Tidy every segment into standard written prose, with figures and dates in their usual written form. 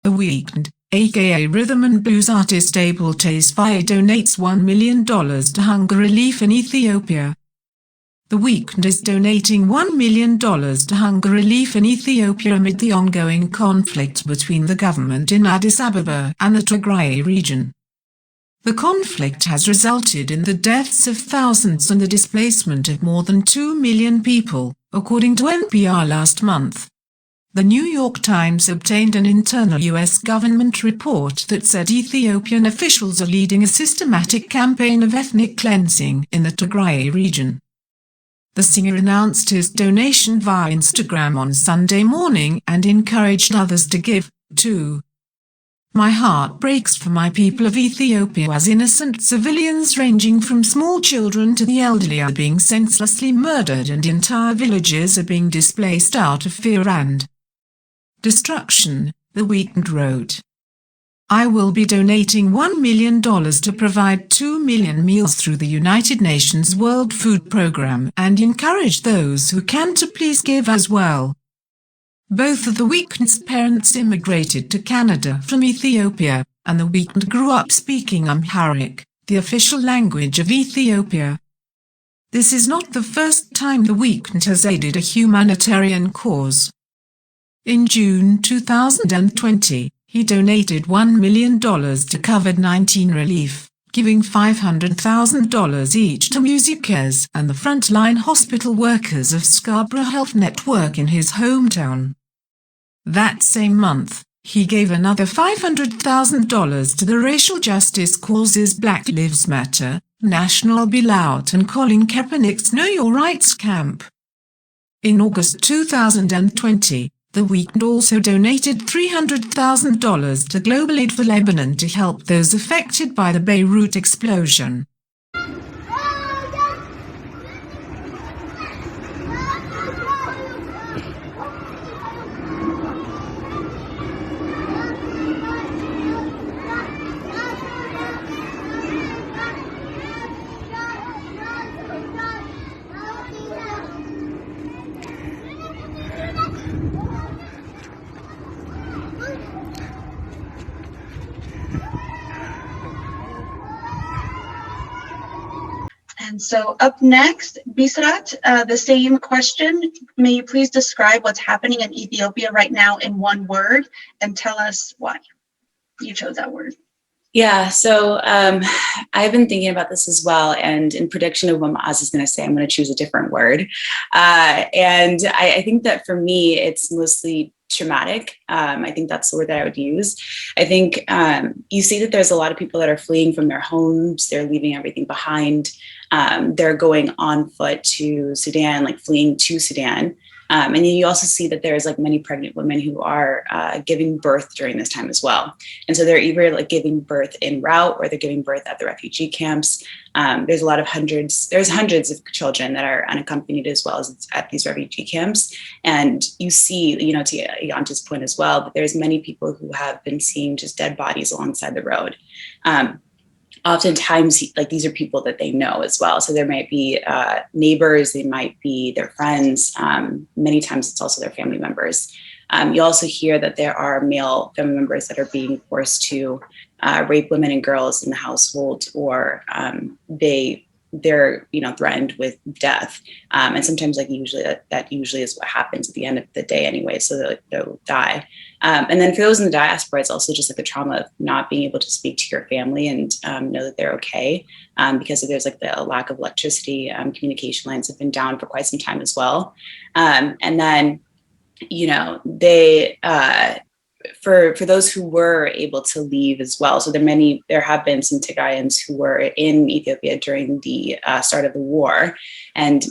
The Weeknd, aka rhythm and blues artist Abel Tesfaye, donates $1 million to hunger relief in Ethiopia. The Weeknd is donating $1 million to hunger relief in Ethiopia amid the ongoing conflict between the government in Addis Ababa and the Tigray region. The conflict has resulted in the deaths of thousands and the displacement of more than 2 million people, according to NPR last month. The New York Times obtained an internal U.S. government report that said Ethiopian officials are leading a systematic campaign of ethnic cleansing in the Tygray region. The singer announced his donation via Instagram on Sunday morning and encouraged others to give, too. "My heart breaks for my people of Ethiopia as innocent civilians ranging from small children to the elderly are being senselessly murdered and entire villages are being displaced out of fear and destruction," The Weeknd wrote. "I will be donating $1 million to provide 2 million meals through the United Nations World Food Programme and encourage those who can to please give as well." Both of the Weeknd's parents immigrated to Canada from Ethiopia, and the Weeknd grew up speaking Amharic, the official language of Ethiopia. This is not the first time the Weeknd has aided a humanitarian cause. In June 2020, he donated $1 million to COVID-19 relief, giving $500,000 each to musicians and the frontline hospital workers of Scarborough Health Network in his hometown. That same month, he gave another $500,000 to the racial justice causes Black Lives Matter, National Bailout and Colin Kaepernick's Know Your Rights camp. In August 2020, the Weeknd also donated $300,000 to Global Aid for Lebanon to help those affected by the Beirut explosion. And so up next, Bisrat, the same question. May you please describe what's happening in Ethiopia right now in one word and tell us why you chose that word? Yeah, so I've been thinking about this as well, and in prediction of what Maaz is going to say, I'm going to choose a different word. And I think that for me, it's mostly traumatic. I think that's the word that I would use. I think you see that there's a lot of people that are fleeing from their homes. They're leaving everything behind. They're going on foot to Sudan, like fleeing to Sudan. And then you also see that there's like many pregnant women who are giving birth during this time as well. And so they're either like giving birth en route or they're giving birth at the refugee camps. There's hundreds of children that are unaccompanied as well as at these refugee camps. And you see, you know, to Yanta's point as well, that there's many people who have been seeing just dead bodies alongside the road. Oftentimes, like these are people that they know as well. So there might be neighbors, they might be their friends. Many times it's also their family members. You also hear that there are male family members that are being forced to rape women and girls in the household, or they're threatened with death. And sometimes like that usually is what happens at the end of the day anyway, so they'll die. And then for those in the diaspora, it's also just like the trauma of not being able to speak to your family and know that they're okay, because there's like the lack of electricity. Communication lines have been down for quite some time as well. And then, you know, they, for those who were able to leave as well. So there have been some Tigrayans who were in Ethiopia during the start of the war. And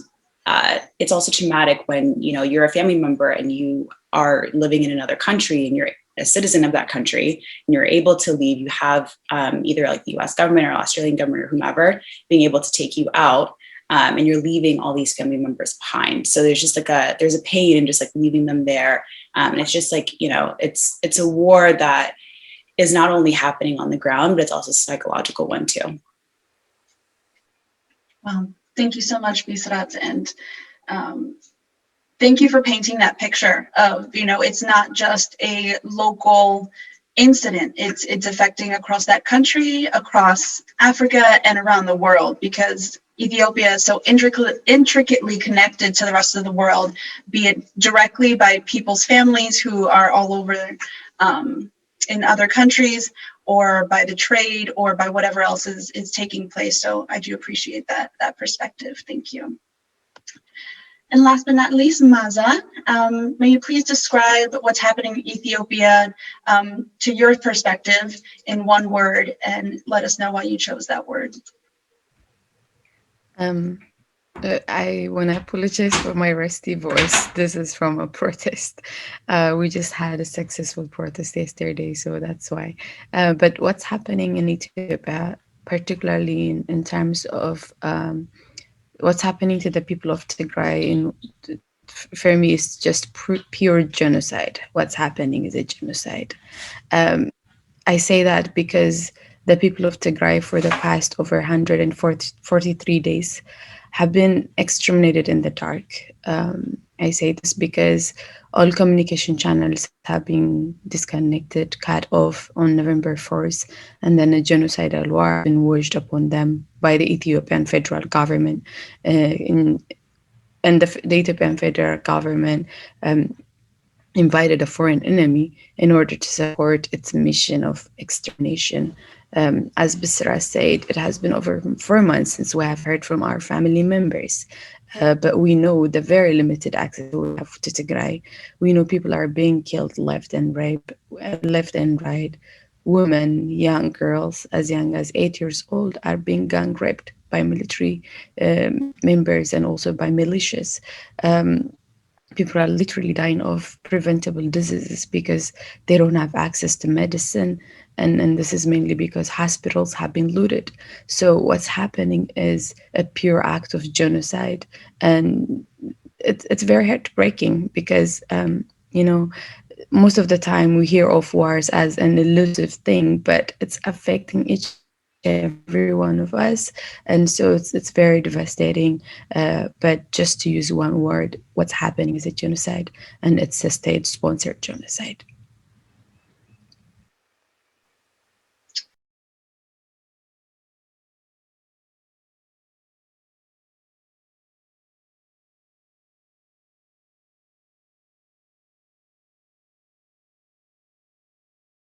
it's also traumatic when, you know, you're a family member and you are living in another country and you're a citizen of that country and you're able to leave. You have either like the US government or Australian government or whomever being able to take you out. And you're leaving all these family members behind. So there's just like there's a pain in just like leaving them there. And it's just like, you know, it's a war that is not only happening on the ground, but it's also a psychological one too. Well, thank you so much, Bisrat. And thank you for painting that picture of, you know, it's not just a local incident. It's affecting across that country, across Africa, and around the world, because Ethiopia is so intricately connected to the rest of the world, be it directly by people's families who are all over in other countries, or by the trade, or by whatever else is taking place. So I do appreciate that perspective. Thank you. And last but not least, Maza, may you please describe what's happening in Ethiopia to your perspective in one word, and let us know why you chose that word. I want to apologize for my rusty voice. This is from a protest. We just had a successful protest yesterday, so that's why. But what's happening in Ethiopia, particularly in terms of what's happening to the people of Tigray, for me, is just pure genocide. What's happening is a genocide. I say that because the people of Tigray for the past over 143 days have been exterminated in the dark. I say this because all communication channels have been disconnected, cut off on November 4th, and then a genocidal war has been waged upon them by the Ethiopian federal government. And the Ethiopian federal government invited a foreign enemy in order to support its mission of extermination. As Bisra said, it has been over 4 months since we have heard from our family members. But we know the very limited access we have to Tigray. We know people are being killed left and right. Women, young girls as young as 8 years old are being gang raped by military members and also by militias. People are literally dying of preventable diseases because they don't have access to medicine. And this is mainly because hospitals have been looted. So what's happening is a pure act of genocide. And it's very heartbreaking because, most of the time we hear of wars as an elusive thing, but it's affecting every one of us. And so it's very devastating. But just to use one word, what's happening is a genocide, and it's a state-sponsored genocide.